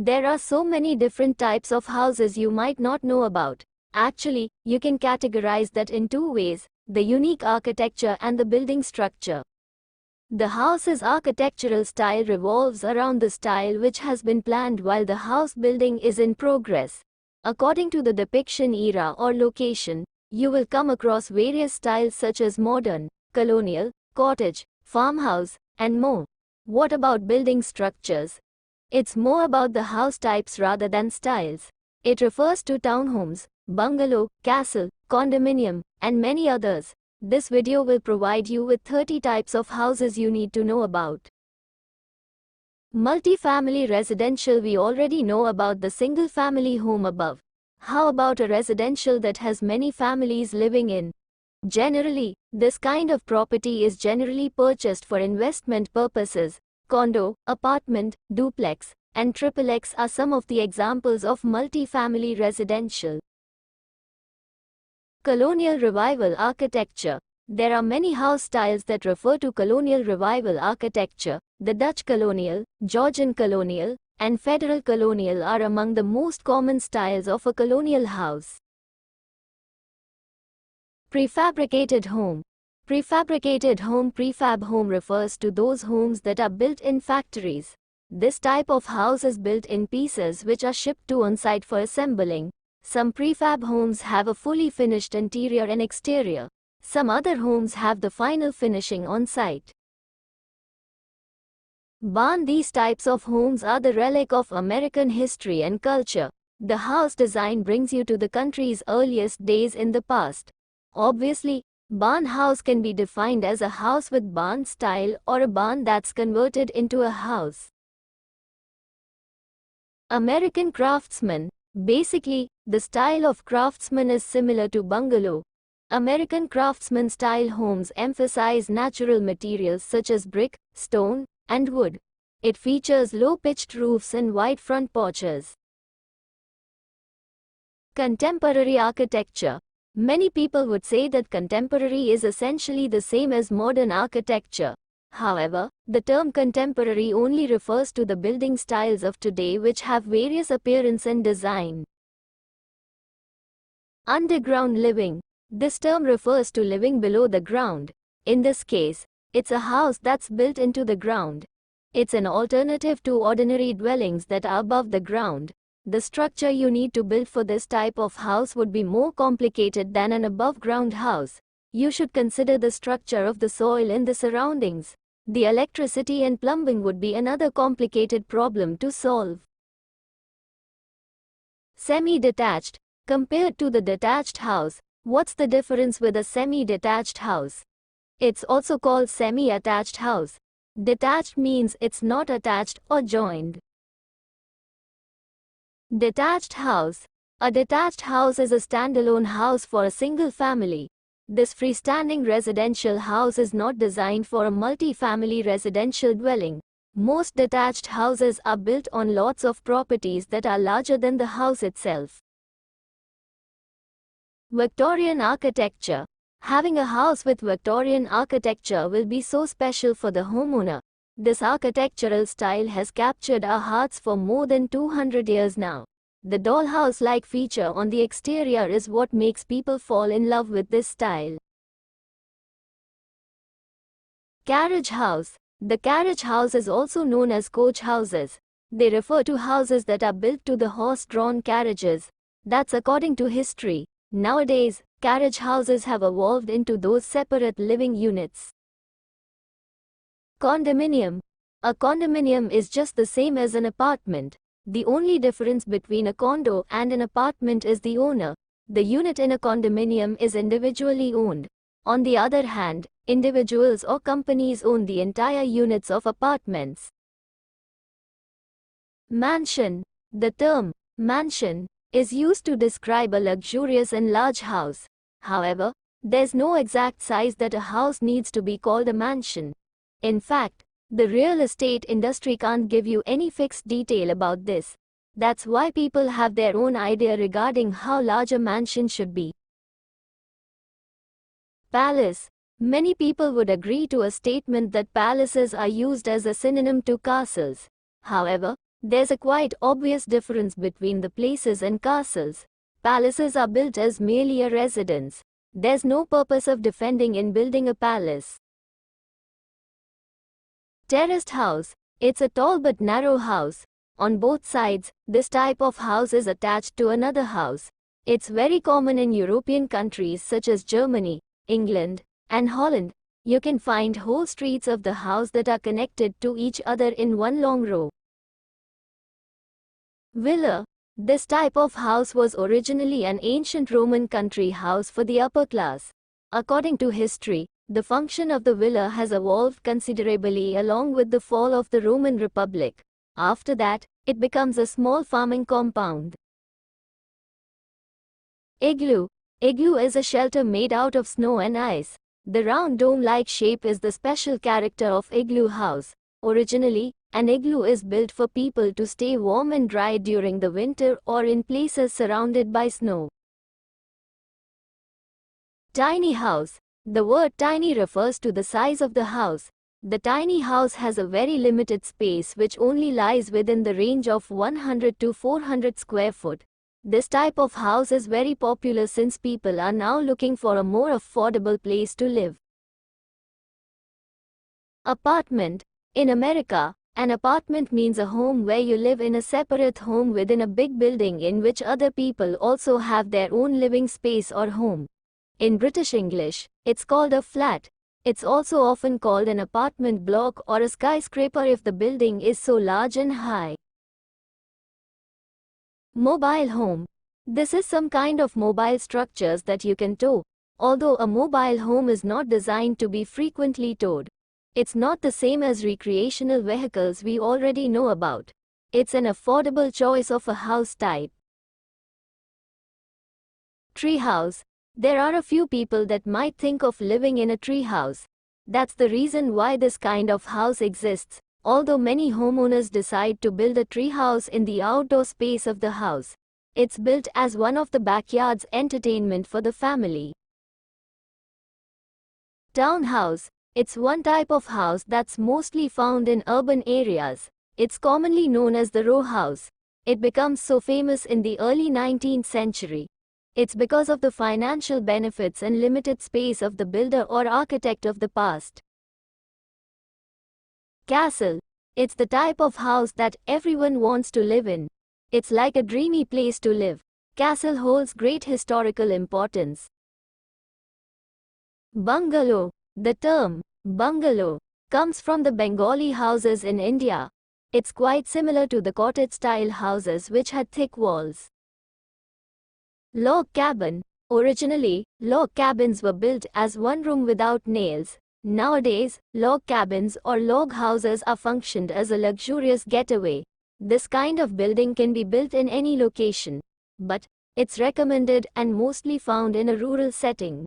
There are so many different types of houses you might not know about. Actually, you can categorize that in two ways: the unique architecture and the building structure. The house's architectural style revolves around the style which has been planned while the house building is in progress. According to the depiction era or location, you will come across various styles such as modern, colonial, cottage, farmhouse, and more. What about building structures? It's more about the house types rather than styles. It refers to townhomes, bungalow, castle, condominium, and many others. This video will provide you with 30 types of houses you need to know about. Multi-family residential. We already know about the single-family home above. How about a residential that has many families living in? Generally, this kind of property is generally purchased for investment purposes. Condo, apartment, duplex, and triplex are some of the examples of multi-family residential. Colonial Revival architecture. There are many house styles that refer to colonial revival architecture. The Dutch colonial, Georgian colonial, and federal colonial are among the most common styles of a colonial house. Prefabricated home. Prefabricated home. Prefab home refers to those homes that are built in factories. This type of house is built in pieces which are shipped to on-site for assembling. Some prefab homes have a fully finished interior and exterior. Some other homes have the final finishing on-site. Barn. These types of homes are the relic of American history and culture. The house design brings you to the country's earliest days in the past. Obviously, barn house can be defined as a house with barn style or a barn that's converted into a house. American craftsman. Basically, the style of craftsman is similar to bungalow. American craftsman style homes emphasize natural materials such as brick, stone, and wood. It features low-pitched roofs and wide front porches. Contemporary architecture. Many people would say that contemporary is essentially the same as modern architecture. However, the term contemporary only refers to the building styles of today which have various appearance and design. Underground living. This term refers to living below the ground. In this case, it's a house that's built into the ground. It's an alternative to ordinary dwellings that are above the ground. The structure you need to build for this type of house would be more complicated than an above-ground house. You should consider the structure of the soil in the surroundings. The electricity and plumbing would be another complicated problem to solve. Semi-detached. Compared to the detached house, what's the difference with a semi-detached house? It's also called semi-attached house. Detached means it's not attached or joined. Detached house. A detached house is a standalone house for a single family. This freestanding residential house is not designed for a multi-family residential dwelling. Most detached houses are built on lots of properties that are larger than the house itself. Victorian architecture. Having a house with Victorian architecture will be so special for the homeowner. This architectural style has captured our hearts for more than 200 years now. The dollhouse-like feature on the exterior is what makes people fall in love with this style. Carriage house. The carriage house is also known as coach houses. They refer to houses that are built to the horse-drawn carriages. That's according to history. Nowadays, carriage houses have evolved into those separate living units. Condominium. A condominium is just the same as an apartment. The only difference between a condo and an apartment is the owner. The unit in a condominium is individually owned. On the other hand, individuals or companies own the entire units of apartments. Mansion. The term mansion is used to describe a luxurious and large house. However, there's no exact size that a house needs to be called a mansion. In fact, the real estate industry can't give you any fixed detail about this. That's why people have their own idea regarding how large a mansion should be. Palace. Many people would agree to a statement that palaces are used as a synonym to castles. However, There's a quite obvious difference between the palaces and castles. Palaces are built as merely a residence. There's no purpose of defending in building a palace. Terraced house. It's a tall but narrow house. On both sides, this type of house is attached to another house. It's very common in European countries such as Germany, England, and Holland. You can find whole streets of the house that are connected to each other in one long row. Villa. This type of house was originally an ancient Roman country house for the upper class. According to history, the function of the villa has evolved considerably along with the fall of the Roman Republic. After that, it becomes a small farming compound. Igloo. Igloo is a shelter made out of snow and ice. The round dome-like shape is the special character of igloo house. Originally, an igloo is built for people to stay warm and dry during the winter or in places surrounded by snow. Tiny house. The word tiny refers to the size of the house. The tiny house has a very limited space which only lies within the range of 100 to 400 square foot. This type of house is very popular since people are now looking for a more affordable place to live. Apartment. In America, an apartment means a home where you live in a separate home within a big building in which other people also have their own living space or home. In British English, it's called a flat. It's also often called an apartment block or a skyscraper if the building is so large and high. Mobile home. This is some kind of mobile structures that you can tow. Although a mobile home is not designed to be frequently towed. It's not the same as recreational vehicles we already know about. It's an affordable choice of a house type. Tree house. There are a few people that might think of living in a tree house. That's the reason why this kind of house exists. Although many homeowners decide to build a tree house in the outdoor space of the house, it's built as one of the backyard's entertainment for the family. Townhouse. It's one type of house that's mostly found in urban areas. It's commonly known as the row house. It becomes so famous in the early 19th century. It's because of the financial benefits and limited space of the builder or architect of the past. Castle. It's the type of house that everyone wants to live in. It's like a dreamy place to live. Castle holds great historical importance. Bungalow. The term bungalow comes from the Bengali houses in India. It's quite similar to the cottage-style houses which had thick walls. Log cabin. Originally, log cabins were built as one room without nails. Nowadays, log cabins or log houses are functioned as a luxurious getaway. This kind of building can be built in any location, but it's recommended and mostly found in a rural setting.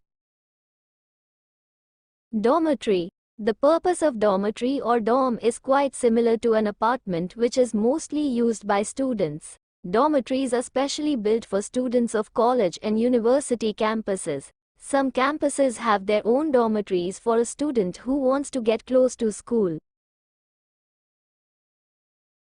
Dormitory. The purpose of dormitory or dorm is quite similar to an apartment which is mostly used by students. Dormitories are specially built for students of college and university campuses. Some campuses have their own dormitories for a student who wants to get close to school.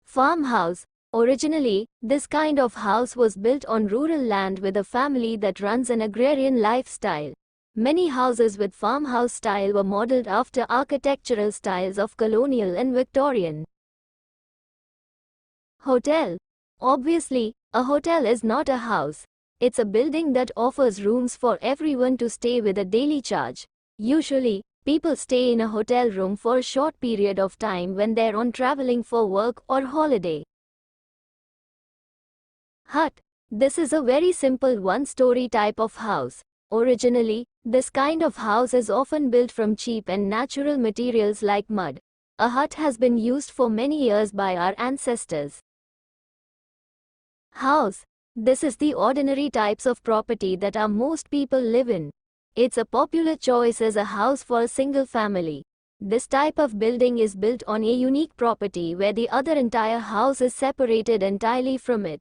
Farmhouse. Originally, this kind of house was built on rural land with a family that runs an agrarian lifestyle. Many houses with farmhouse style were modeled after architectural styles of colonial and Victorian. Hotel. Obviously, a hotel is not a house. It's a building that offers rooms for everyone to stay with a daily charge. Usually, people stay in a hotel room for a short period of time when they're on traveling for work or holiday. Hut. This is a very simple one-story type of house. Originally, this kind of house is often built from cheap and natural materials like mud. A hut has been used for many years by our ancestors. House. This is the ordinary types of property that most people live in. It's a popular choice as a house for a single family. This type of building is built on a unique property where the other entire house is separated entirely from it.